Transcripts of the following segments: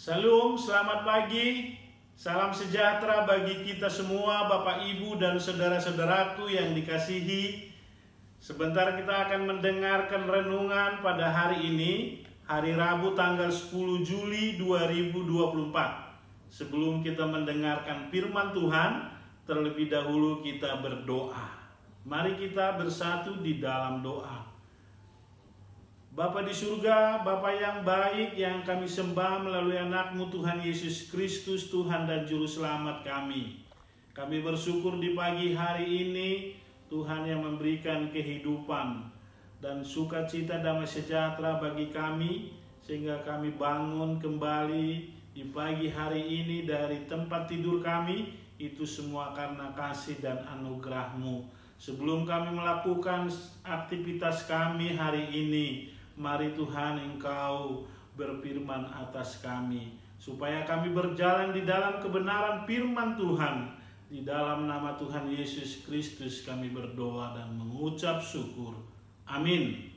Salam, selamat pagi, salam sejahtera bagi kita semua, Bapak, Ibu, dan saudara-saudaraku yang dikasihi. Sebentar kita akan mendengarkan renungan pada hari ini, hari Rabu tanggal 10 Juli 2024. Sebelum kita mendengarkan firman Tuhan, terlebih dahulu kita berdoa. Mari kita bersatu di dalam doa. Bapa di surga, Bapa yang baik yang kami sembah melalui anak-Mu Tuhan Yesus Kristus, Tuhan dan Juru Selamat kami. Kami bersyukur di pagi hari ini, Tuhan yang memberikan kehidupan dan sukacita damai sejahtera bagi kami, sehingga kami bangun kembali di pagi hari ini dari tempat tidur kami, itu semua karena kasih dan anugerah-Mu. Sebelum kami melakukan aktivitas kami hari ini, mari Tuhan Engkau berfirman atas kami, supaya kami berjalan di dalam kebenaran firman Tuhan. Di dalam nama Tuhan Yesus Kristus kami berdoa dan mengucap syukur. Amin.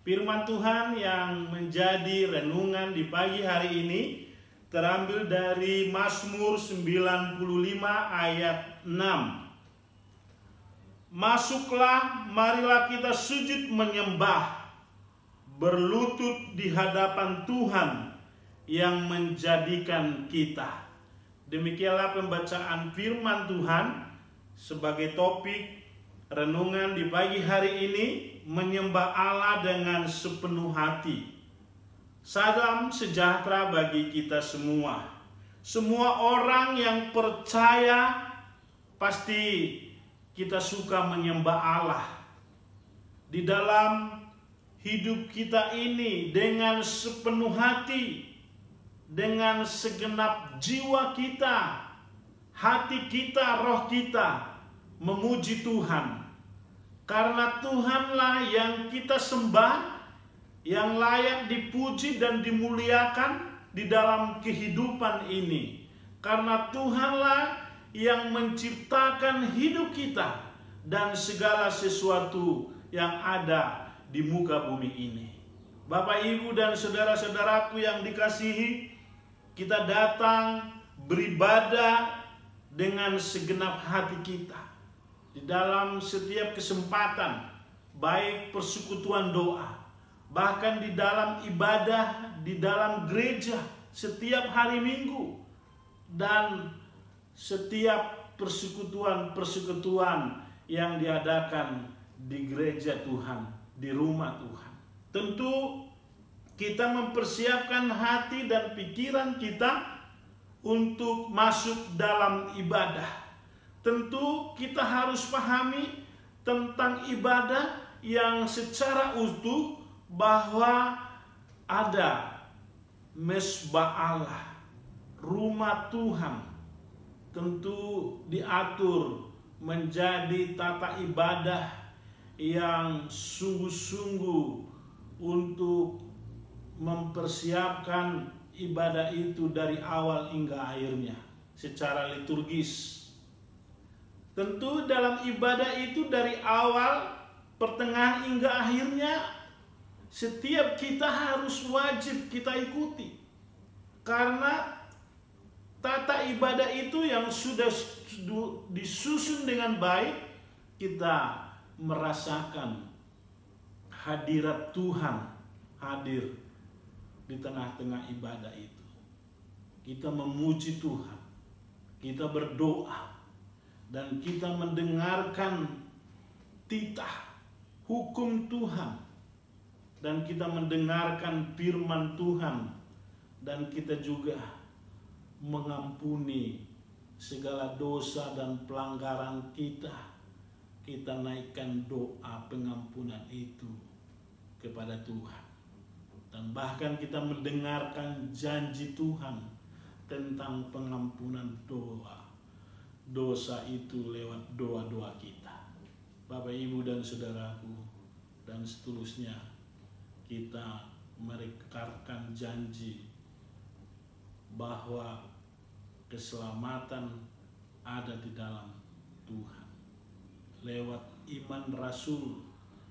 Firman Tuhan yang menjadi renungan di pagi hari ini terambil dari Mazmur 95 ayat 6. Masuklah, marilah kita sujud menyembah, berlutut di hadapan Tuhan yang menjadikan kita. Demikianlah pembacaan firman Tuhan sebagai topik renungan di pagi hari ini, menyembah Allah dengan sepenuh hati. Salam sejahtera bagi kita semua. Semua orang yang percaya pasti kita suka menyembah Allah. Di dalam hidup kita ini dengan sepenuh hati, dengan segenap jiwa kita, hati kita, roh kita, memuji Tuhan. Karena Tuhanlah yang kita sembah, yang layak dipuji dan dimuliakan di dalam kehidupan ini. Karena Tuhanlah yang menciptakan hidup kita dan segala sesuatu yang ada di muka bumi ini. Bapak, Ibu, dan saudara-saudaraku yang dikasihi, kita datang beribadah dengan segenap hati kita. Di dalam setiap kesempatan, baik persekutuan doa, bahkan di dalam ibadah, di dalam gereja, setiap hari Minggu, dan setiap persekutuan-persekutuan yang diadakan di gereja Tuhan, di rumah Tuhan. Tentu kita mempersiapkan hati dan pikiran kita untuk masuk dalam ibadah. Tentu kita harus pahami tentang ibadah yang secara utuh, bahwa ada mezbah Allah, rumah Tuhan, tentu diatur menjadi tata ibadah yang sungguh-sungguh untuk mempersiapkan ibadah itu dari awal hingga akhirnya secara liturgis. Tentu dalam ibadah itu dari awal, pertengahan hingga akhirnya, setiap kita harus wajib kita ikuti. Karena tata ibadah itu yang sudah disusun dengan baik, kita merasakan hadirat Tuhan hadir di tengah-tengah ibadah itu. Kita memuji Tuhan, kita berdoa, dan kita mendengarkan titah hukum Tuhan, dan kita mendengarkan firman Tuhan, dan kita juga mengampuni segala dosa dan pelanggaran kita. Kita naikkan doa pengampunan itu kepada Tuhan. Dan bahkan kita mendengarkan janji Tuhan tentang pengampunan dosa itu lewat doa-doa kita. Bapak, Ibu, dan saudaraku, dan seterusnya, kita merekarkan janji bahwa keselamatan ada di dalam Tuhan lewat iman Rasul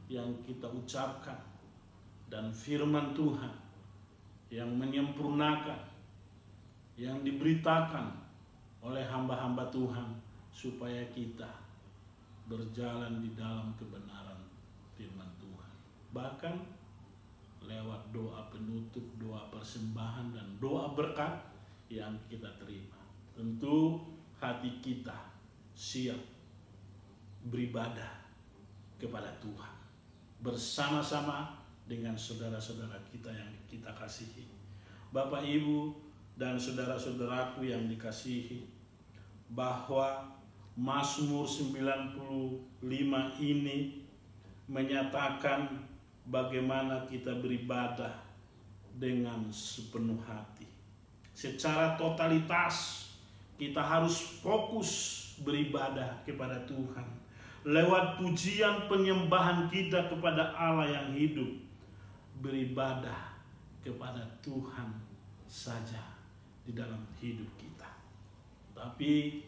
yang kita ucapkan, dan firman Tuhan yang menyempurnakan yang diberitakan oleh hamba-hamba Tuhan supaya kita berjalan di dalam kebenaran firman Tuhan. Bahkan lewat doa penutup, doa persembahan, dan doa berkat yang kita terima. Tentu hati kita siap beribadah kepada Tuhan bersama-sama dengan saudara-saudara kita yang kita kasihi. Bapak, Ibu, dan saudara-saudaraku yang dikasihi, bahwa Mazmur 95 ini menyatakan bagaimana kita beribadah dengan sepenuh hati. Secara totalitas kita harus fokus beribadah kepada Tuhan lewat pujian penyembahan kita kepada Allah yang hidup. Beribadah kepada Tuhan saja di dalam hidup kita. Tapi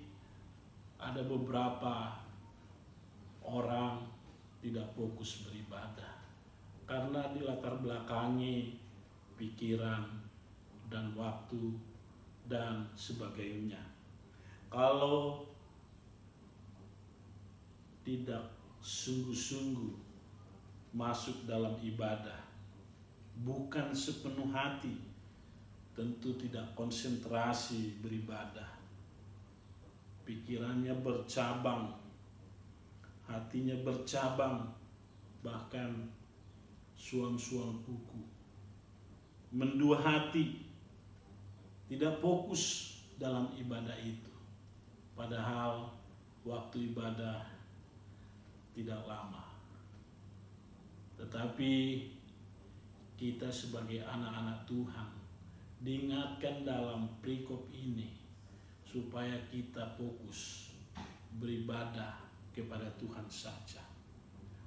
ada beberapa orang tidak fokus beribadah karena dilatar belakangi pikiran dan waktu dan sebagainya. Kalau tidak sungguh-sungguh masuk dalam ibadah, bukan sepenuh hati, tentu tidak konsentrasi beribadah. Pikirannya bercabang, hatinya bercabang, bahkan suang-suang kuku. Mendua hati, tidak fokus dalam ibadah itu. Padahal waktu ibadah tidak lama. Tetapi kita sebagai anak-anak Tuhan diingatkan dalam perikop ini supaya kita fokus beribadah kepada Tuhan saja.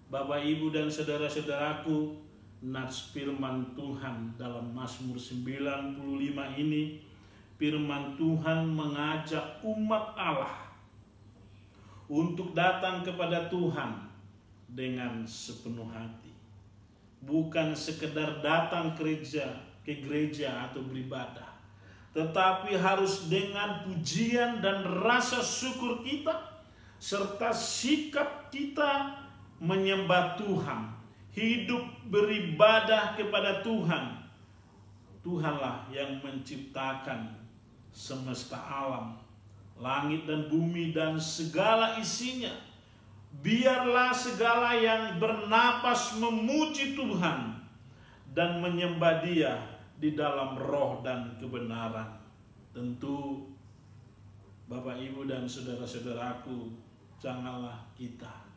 Bapak, Ibu, dan saudara-saudaraku, nats firman Tuhan dalam Mazmur 95 ini, firman Tuhan mengajak umat Allah untuk datang kepada Tuhan dengan sepenuh hati. Bukan sekedar datang ke gereja atau beribadah, tetapi harus dengan pujian dan rasa syukur kita, serta sikap kita menyembah Tuhan, hidup beribadah kepada Tuhan. Tuhanlah yang menciptakan semesta alam, langit dan bumi dan segala isinya. Biarlah segala yang bernapas memuji Tuhan dan menyembah Dia di dalam roh dan kebenaran. Tentu Bapak, Ibu, dan saudara-saudaraku, janganlah kita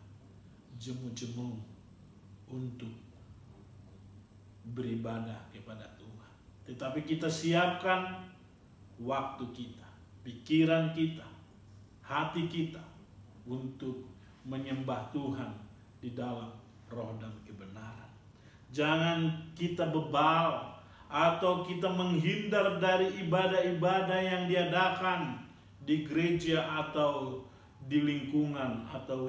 jemu-jemu untuk beribadah kepada Tuhan, tetapi kita siapkan waktu kita, pikiran kita, hati kita untuk menyembah Tuhan di dalam roh dan kebenaran. Jangan kita bebal atau kita menghindar dari ibadah-ibadah yang diadakan di gereja atau di lingkungan atau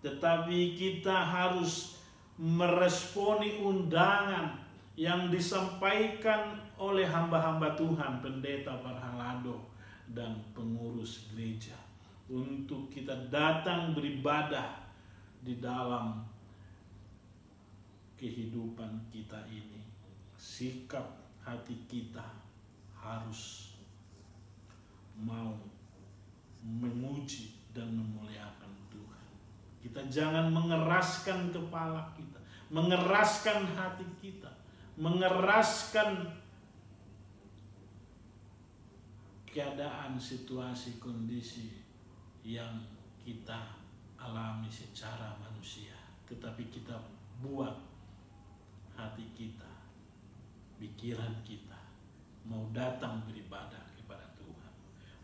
tetapi kita harus meresponi undangan yang disampaikan oleh hamba-hamba Tuhan, pendeta, parhalado, dan pengurus gereja, untuk kita datang beribadah di dalam kehidupan kita ini. Sikap hati kita harus mau memuji dan memuliakan Tuhan. Kita jangan mengeraskan kepala kita, mengeraskan hati kita, mengeraskan keadaan, situasi, kondisi yang kita alami secara manusia, tetapi kita buat hati kita, pikiran kita mau datang beribadah kepada Tuhan.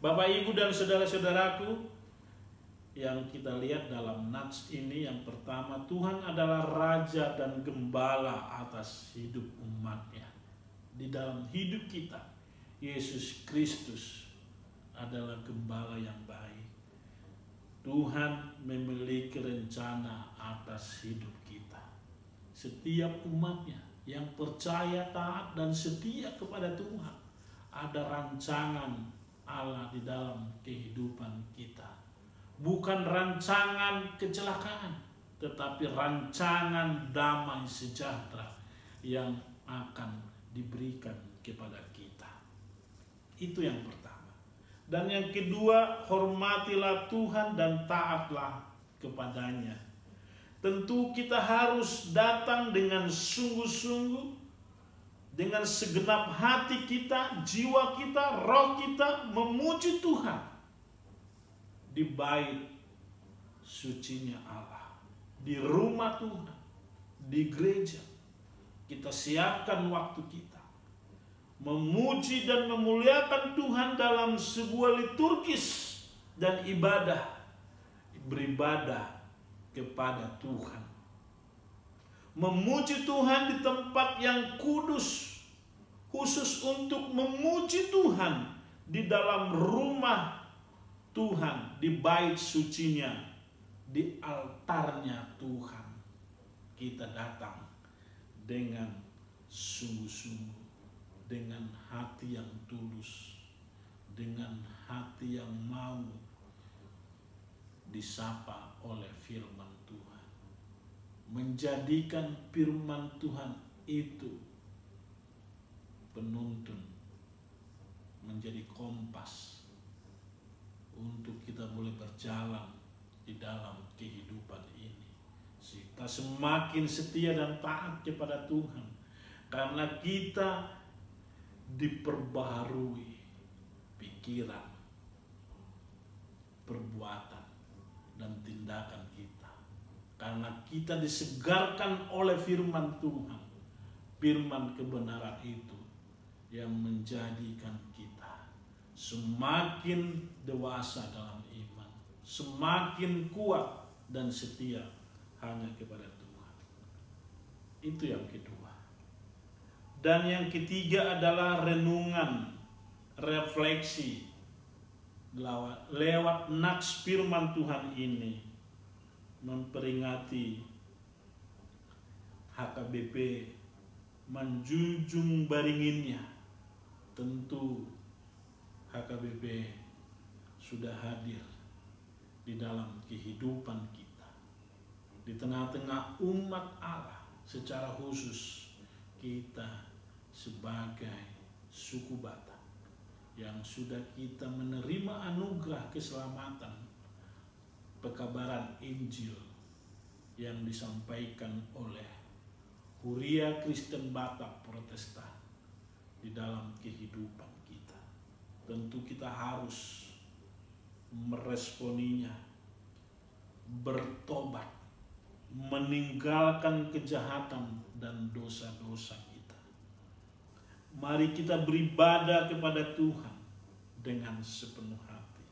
Bapak, Ibu, dan saudara-saudaraku yang kita lihat dalam nats ini, yang pertama, Tuhan adalah Raja dan Gembala atas hidup umatnya. Di dalam hidup kita, Yesus Kristus adalah Gembala yang baik. Tuhan memiliki rencana atas hidup kita. Setiap umatnya yang percaya, taat, dan setia kepada Tuhan ada rancangan Allah di dalam kehidupan kita. Bukan rancangan kecelakaan, tetapi rancangan damai sejahtera yang akan diberikan kepada kita. Itu yang pertama. Dan yang kedua, hormatilah Tuhan dan taatlah kepadanya. Tentu kita harus datang dengan sungguh-sungguh, dengan segenap hati kita, jiwa kita, roh kita, memuji Tuhan di bait sucinya Allah, di rumah Tuhan, di gereja. Kita siapkan waktu kita memuji dan memuliakan Tuhan dalam sebuah liturgis dan ibadah, beribadah kepada Tuhan. Memuji Tuhan di tempat yang kudus, khusus untuk memuji Tuhan di dalam rumah Tuhan, di bait sucinya, di altarnya Tuhan. Kita datang dengan sungguh-sungguh, dengan hati yang tulus, dengan hati yang mau disapa oleh firman Tuhan. Menjadikan firman Tuhan itu penuntun, menjadi kompas untuk kita boleh berjalan di dalam kehidupan ini. Kita semakin setia dan taat kepada Tuhan karena kita diperbaharui pikiran, perbuatan, dan tindakan kita. Karena kita disegarkan oleh firman Tuhan, firman kebenaran itu yang menjadikan kita semakin dewasa dalam iman, semakin kuat dan setia hanya kepada Tuhan. Itu yang kedua. Dan yang ketiga adalah renungan, refleksi lewat nats firman Tuhan ini, memperingati HKBP menjunjung baringinnya. Tentu HKBP sudah hadir di dalam kehidupan kita, di tengah-tengah umat Allah. Secara khusus kita sebagai suku Batak yang sudah kita menerima anugerah keselamatan, pekabaran Injil yang disampaikan oleh Huria Kristen Batak Protestan di dalam kehidupan kita. Tentu kita harus meresponinya, bertobat, meninggalkan kejahatan dan dosa-dosa kita. Mari kita beribadah kepada Tuhan dengan sepenuh hati.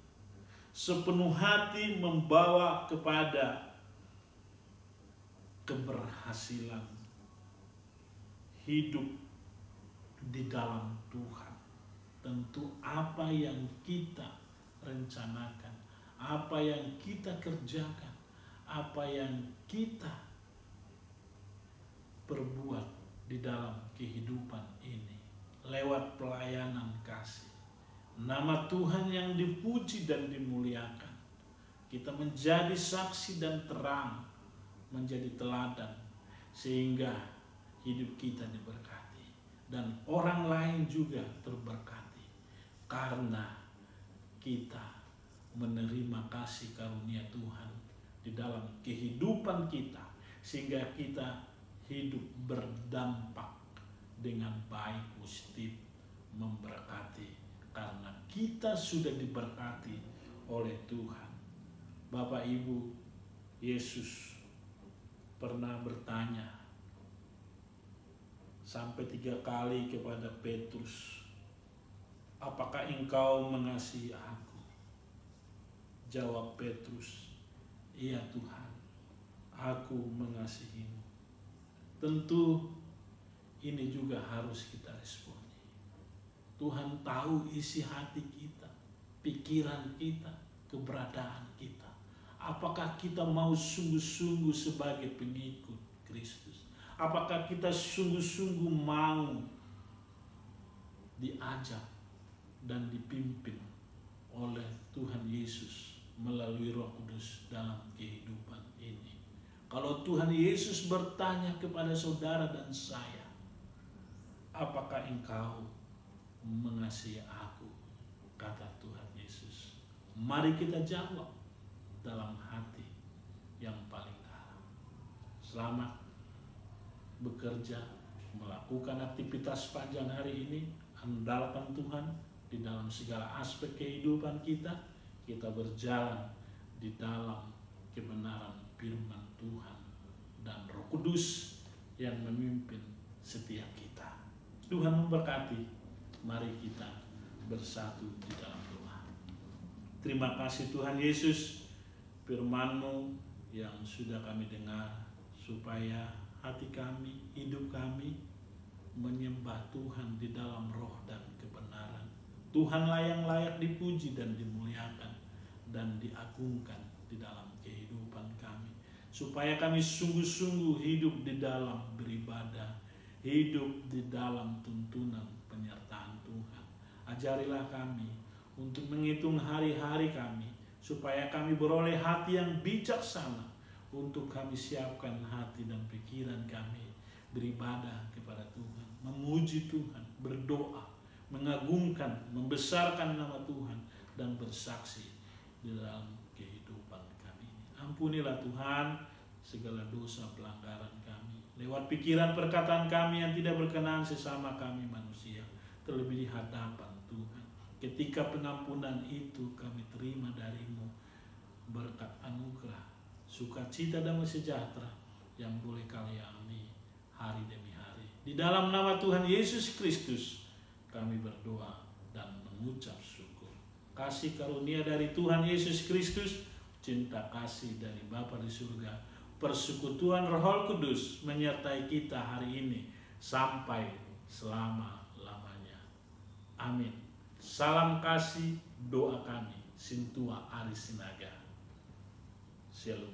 Sepenuh hati membawa kepada keberhasilan hidup di dalam Tuhan. Tentu apa yang kita rencanakan, apa yang kita kerjakan, apa yang kita perbuat di dalam kehidupan ini lewat pelayanan kasih, nama Tuhan yang dipuji dan dimuliakan. Kita menjadi saksi dan terang, menjadi teladan, sehingga hidup kita diberkati dan orang lain juga terberkati karena kita menerima kasih karunia Tuhan di dalam kehidupan kita, sehingga kita hidup berdampak dengan baik, positif, memberkati, karena kita sudah diberkati oleh Tuhan. Bapak Ibu, Yesus pernah bertanya sampai 3 kali kepada Petrus, apakah engkau mengasihi aku? Jawab Petrus, iya Tuhan, aku mengasihimu. Tentu ini juga harus kita responi. Tuhan tahu isi hati kita, pikiran kita, keberadaan kita. Apakah kita mau sungguh-sungguh sebagai pengikut Kristus? Apakah kita sungguh-sungguh mau diajak dan dipimpin oleh Tuhan Yesus melalui Roh Kudus dalam kehidupan ini. Kalau Tuhan Yesus bertanya kepada saudara dan saya, apakah engkau mengasihi aku? Kata Tuhan Yesus. Mari kita jawab dalam hati yang paling dalam. Selamat bekerja, melakukan aktivitas panjang hari ini. Andalkan Tuhan di dalam segala aspek kehidupan kita. Kita berjalan di dalam kebenaran firman Tuhan dan Roh Kudus yang memimpin setiap kita. Tuhan memberkati. Mari kita bersatu di dalam doa. Terima kasih Tuhan Yesus, firman-Mu yang sudah kami dengar, supaya hati kami, hidup kami menyembah Tuhan di dalam roh dan kebenaran. Tuhanlah yang layak dipuji dan dimuliakan dan diagungkan di dalam kehidupan kami, supaya kami sungguh-sungguh hidup di dalam beribadah, hidup di dalam tuntunan penyertaan Tuhan. Ajarilah kami untuk menghitung hari-hari kami, supaya kami beroleh hati yang bijaksana, untuk kami siapkan hati dan pikiran kami beribadah kepada Tuhan, memuji Tuhan, berdoa, mengagungkan, membesarkan nama Tuhan, dan bersaksi di dalam kehidupan kami. Ampunilah Tuhan segala dosa pelanggaran kami, lewat pikiran perkataan kami yang tidak berkenan sesama kami manusia, terlebih di hadapan Tuhan. Ketika pengampunan itu kami terima dari-Mu, berkat anugerah, sukacita, damai sejahtera yang boleh kami alami hari demi hari. Di dalam nama Tuhan Yesus Kristus kami berdoa dan mengucap syukur. Kasih karunia dari Tuhan Yesus Kristus, cinta kasih dari Bapa di surga, persekutuan Roh Kudus menyertai kita hari ini sampai selama-lamanya. Amin. Salam kasih, doa kami, Sintua Aris Sinaga. Shalom.